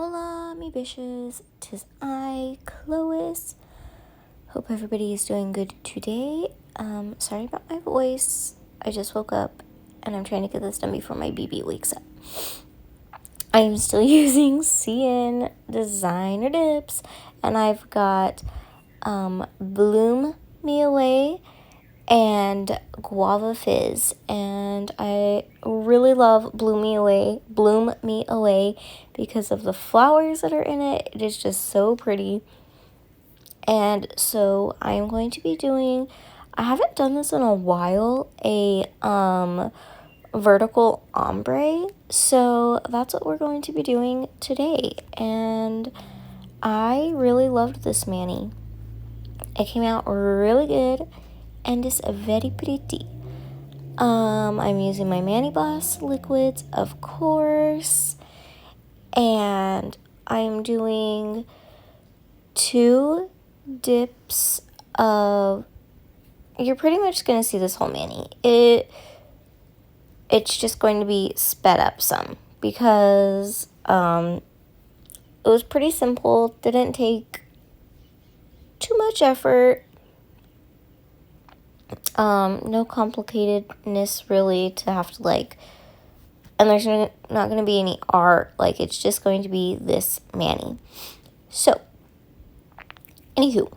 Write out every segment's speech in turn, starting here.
Hola, me bitches. 'Tis I, Chlois. Hope everybody is doing good today. Sorry about my voice. I just woke up and I'm trying to get this done before my BB wakes up. I'm still using CN Designer Dips, and I've got Bloom Me Away and Guava Fizz, and I really love Bloom Me Away because of the flowers that are in it. It is just so pretty. And so I'm going to be doing, I haven't done this in a while, a vertical ombre, so that's what we're going to be doing today. And I really loved this mani. It came out really good and it's very pretty. I'm using my Mani Blast liquids, of course, and I'm doing 2 dips of, you're pretty much going to see this whole mani. It's just going to be sped up some because it was pretty simple, didn't take too much effort. No complicatedness really to have to and there's not going to be any art, it's just going to be this mani. So, anywho,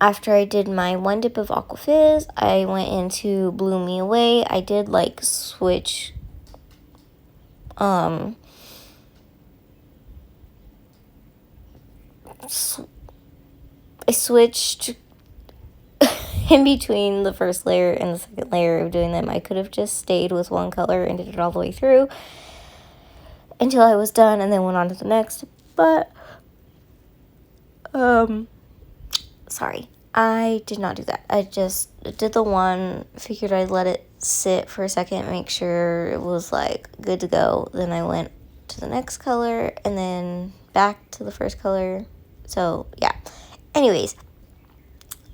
after I did my 1 dip of Aqua Fizz, I went into Bloom Me Away. I did switch, I switched in between the first layer and the second layer of doing them. I could have just stayed with one color and did it all the way through until I was done and then went on to the next. But, sorry, I did not do that. I just did the one, figured I'd let it sit for a second, make sure it was good to go. Then I went to the next color and then back to the first color. So, yeah. Anyways,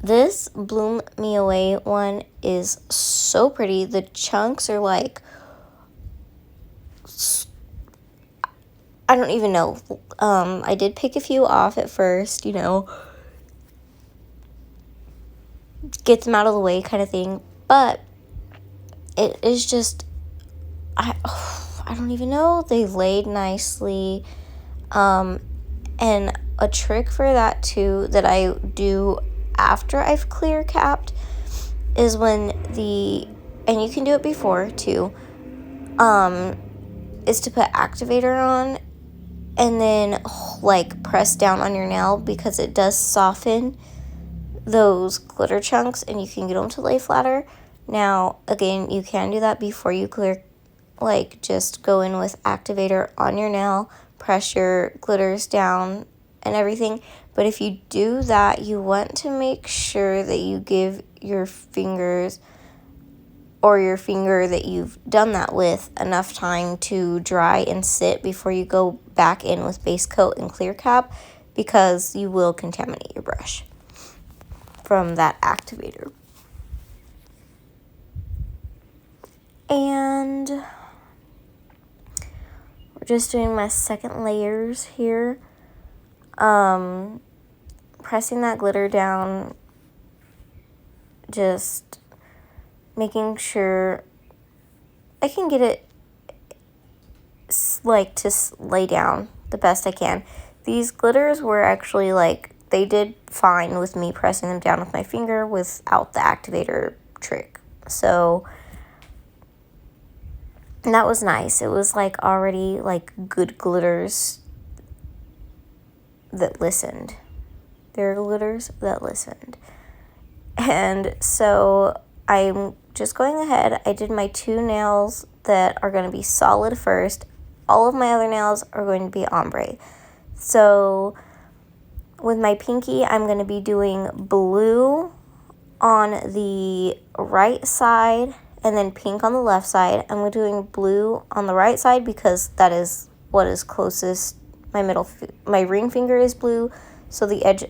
this Bloom Me Away one is so pretty. The chunks are I don't even know. I did pick a few off at first, get them out of the way kind of thing. But it is just, I don't even know. They laid nicely. And a trick for that too that I do after I've clear capped is when and you can do it before too, is to put activator on and then press down on your nail, because it does soften those glitter chunks and you can get them to lay flatter. Now, again, you can do that before you clear, just go in with activator on your nail, press your glitters down and everything. But if you do that, you want to make sure that you give your fingers or your finger that you've done that with enough time to dry and sit before you go back in with base coat and clear cap, because you will contaminate your brush from that activator. And we're just doing my second layers here. Pressing that glitter down, just making sure I can get it to lay down the best I can. These glitters were actually they did fine with me pressing them down with my finger without the activator trick. So that was nice. It was already good glitters that listened. They're glitters that listened. And so I'm just going ahead. I did my 2 nails that are going to be solid first. All of my other nails are going to be ombre. So with my pinky, I'm going to be doing blue on the right side and then pink on the left side. I'm doing blue on the right side because that is what is closest. My ring finger is blue, so the edge,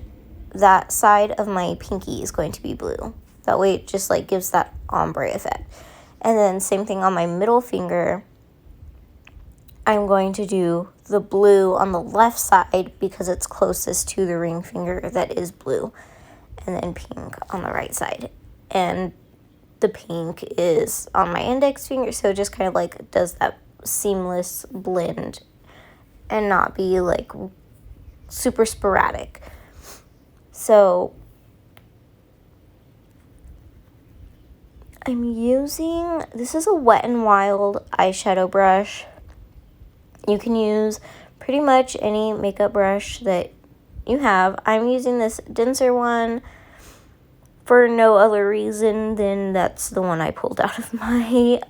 that side of my pinky is going to be blue. That way it just gives that ombre effect. And then same thing on my middle finger. I'm going to do the blue on the left side because it's closest to the ring finger that is blue, and then pink on the right side. And the pink is on my index finger, so it just kind of like does that seamless blend and not be like super sporadic. So I'm using, this is a Wet n Wild eyeshadow brush. You can use pretty much any makeup brush that you have. I'm using this denser one for no other reason than that's the one I pulled out of my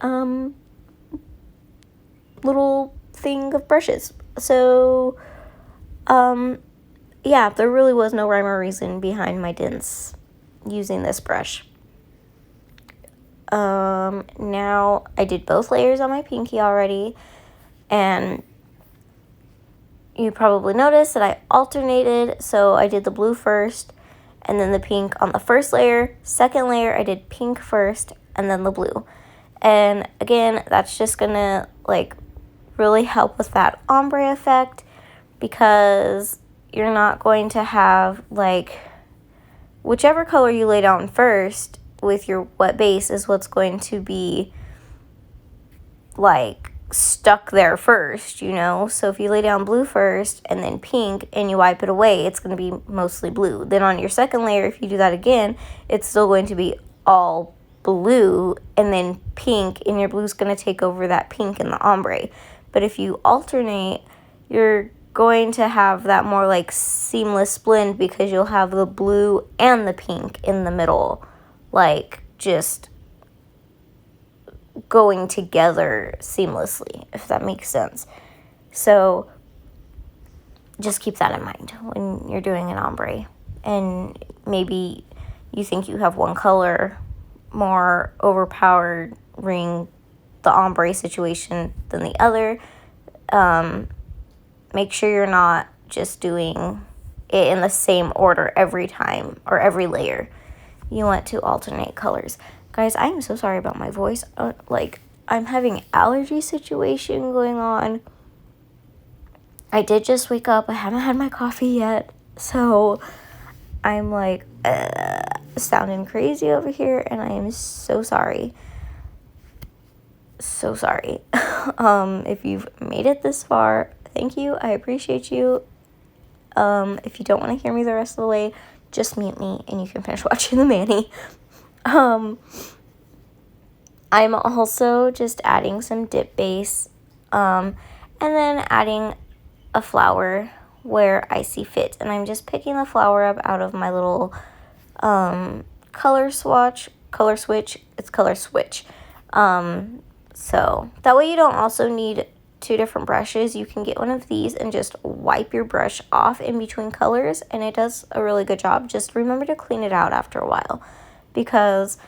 little thing of brushes. So yeah, there really was no rhyme or reason behind my dense using this brush. Now I did both layers on my pinky already, and you probably noticed that I alternated. So I did the blue first and then the pink on the first layer. Second layer, I did pink first and then the blue. And again, that's just gonna like really help with that ombre effect, because you're not going to have like whichever color you lay down first with your wet base is what's going to be like stuck there first, you know? So if you lay down blue first and then pink and you wipe it away, it's going to be mostly blue. Then on your second layer, if you do that again, it's still going to be all blue and then pink, and your blue's going to take over that pink in the ombre. But if you alternate, you're going to have that more like seamless blend, because you'll have the blue and the pink in the middle, like just going together seamlessly, if that makes sense. So just keep that in mind when you're doing an ombre. And maybe you think you have one color more overpowering the ombre situation than the other. Make sure you're not just doing it in the same order every time or every layer. You want to alternate colors. Guys, I'm so sorry about my voice. Like, I'm having allergy situation going on. I did just wake up. I haven't had my coffee yet. So I'm like sounding crazy over here, and I am so sorry. So sorry. If you've made it this far, thank you. I appreciate you. If you don't want to hear me the rest of the way, just mute me and you can finish watching the mani. I'm also just adding some dip base, and then adding a flower where I see fit. And I'm just picking the flower up out of my little color switch. It's color switch. So that way you don't also need two different brushes. You can get one of these and just wipe your brush off in between colors, and it does a really good job. Just remember to clean it out after a while, because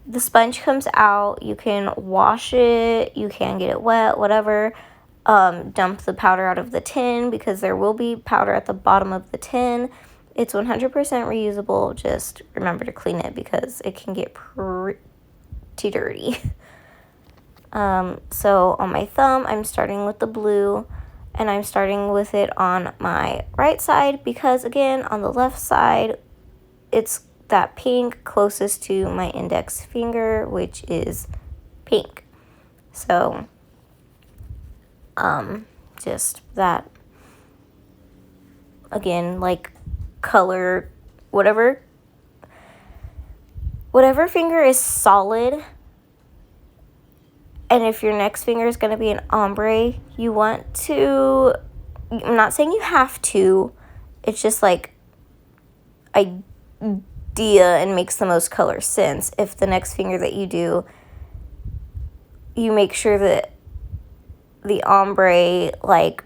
the sponge comes out. You can wash it, you can get it wet, whatever. Dump the powder out of the tin, because there will be powder at the bottom of the tin. It's 100% reusable. Just remember to clean it, because it can get pretty dirty. So on my thumb, I'm starting with the blue, and I'm starting with it on my right side, because again, on the left side, it's that pink closest to my index finger, which is pink. So, just that, again, like color, whatever finger is solid. And if your next finger is going to be an ombre, you want to, I'm not saying you have to, it's just like idea and makes the most color sense. If the next finger that you do, you make sure that the ombre like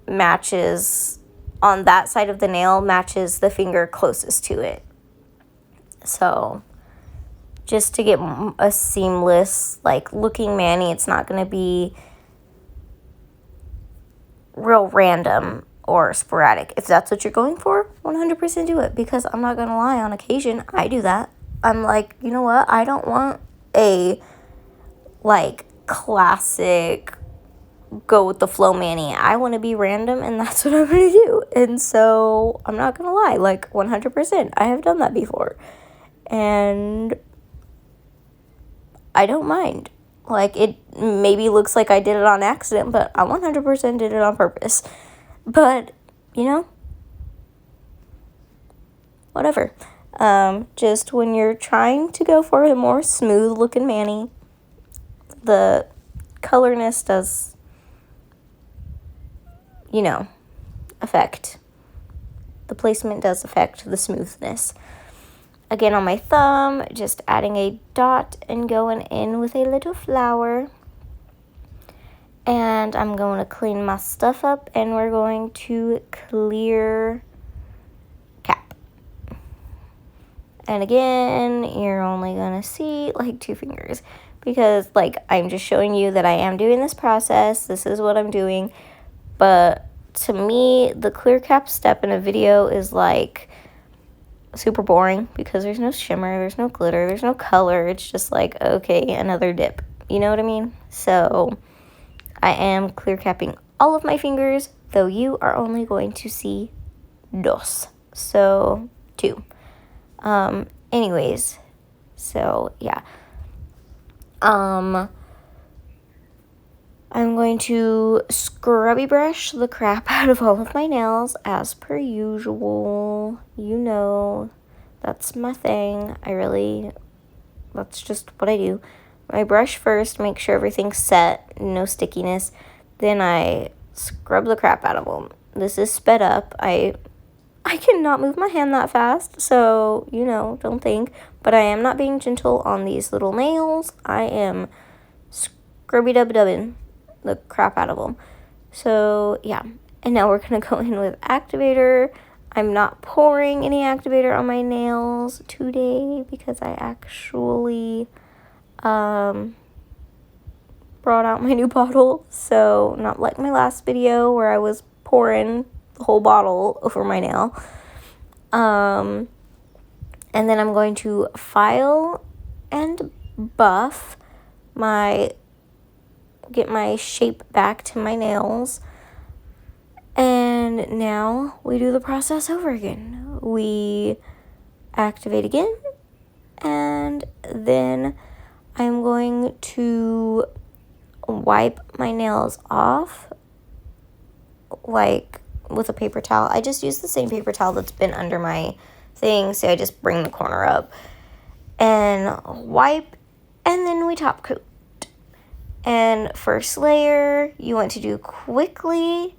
matches on that side of the nail, matches the finger closest to it. So just to get a seamless like looking mani, it's not going to be real random or sporadic. If that's what you're going for, 100% do it, because I'm not going to lie, on occasion I do that. I'm like, you know what, I don't want a like classic go with the flow mani. I want to be random, and that's what I'm going to do. And so I'm not going to lie, like 100%. I have done that before. And I don't mind. Like, it maybe looks like I did it on accident, but I 100% did it on purpose. But, you know, whatever. Just when you're trying to go for a more smooth looking mani, the colorness does, you know, affect. The placement does affect the smoothness. Again, on my thumb, just adding a dot and going in with a little flower. And I'm going to clean my stuff up, and we're going to clear cap. And again, you're only going to see like 2 fingers because like I'm just showing you that I am doing this process. This is what I'm doing. But to me, the clear cap step in a video is like super boring because there's no shimmer, there's no glitter, there's no color. It's just like, okay, another dip. You know what I mean? So I am clear capping all of my fingers, though you are only going to see dos. So 2. Anyways, so yeah. I'm going to scrubby brush the crap out of all of my nails as per usual. You know, that's my thing. That's just what I do. I brush first, make sure everything's set, no stickiness. Then I scrub the crap out of them. This is sped up. I cannot move my hand that fast, so, you know, don't think. But I am not being gentle on these little nails. I am scrubby-dub-dubbing the crap out of them. So, yeah. And now we're going to go in with activator. I'm not pouring any activator on my nails today because I actually brought out my new bottle. So, not like my last video where I was pouring the whole bottle over my nail. And then I'm going to file and buff get my shape back to my nails. And now we do the process over again. We activate again, and then I'm going to wipe my nails off like with a paper towel. I just use the same paper towel that's been under my thing, so I just bring the corner up and wipe, and then we top coat. And first layer, you want to do quickly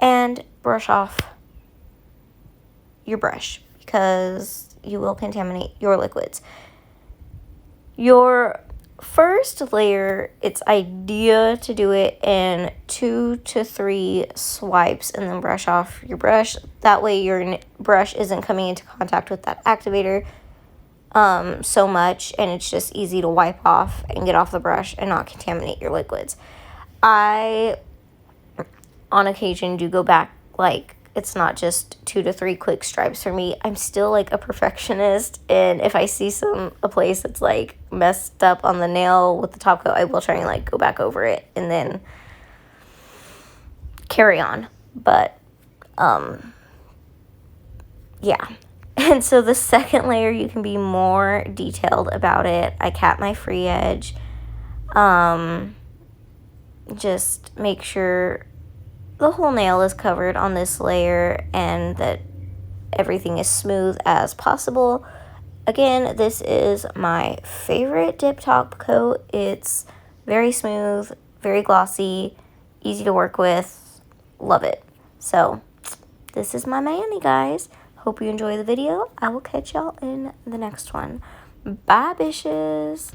and brush off your brush because you will contaminate your liquids. Your first layer, it's idea to do it in 2 to 3 swipes and then brush off your brush. That way your brush isn't coming into contact with that activator so much, and it's just easy to wipe off and get off the brush and not contaminate your liquids. I, on occasion, do go back, like, it's not just 2 to 3 quick stripes for me. I'm still, like, a perfectionist, and if I see a place that's, like, messed up on the nail with the top coat, I will try and, like, go back over it and then carry on. But, yeah. And so the second layer, you can be more detailed about it. I cap my free edge. Just make sure the whole nail is covered on this layer and that everything is smooth as possible. Again, this is my favorite dip top coat. It's very smooth, very glossy, easy to work with. Love it. So this is my mani, guys. Hope you enjoy the video. I will catch y'all in the next one. Bye, bitches.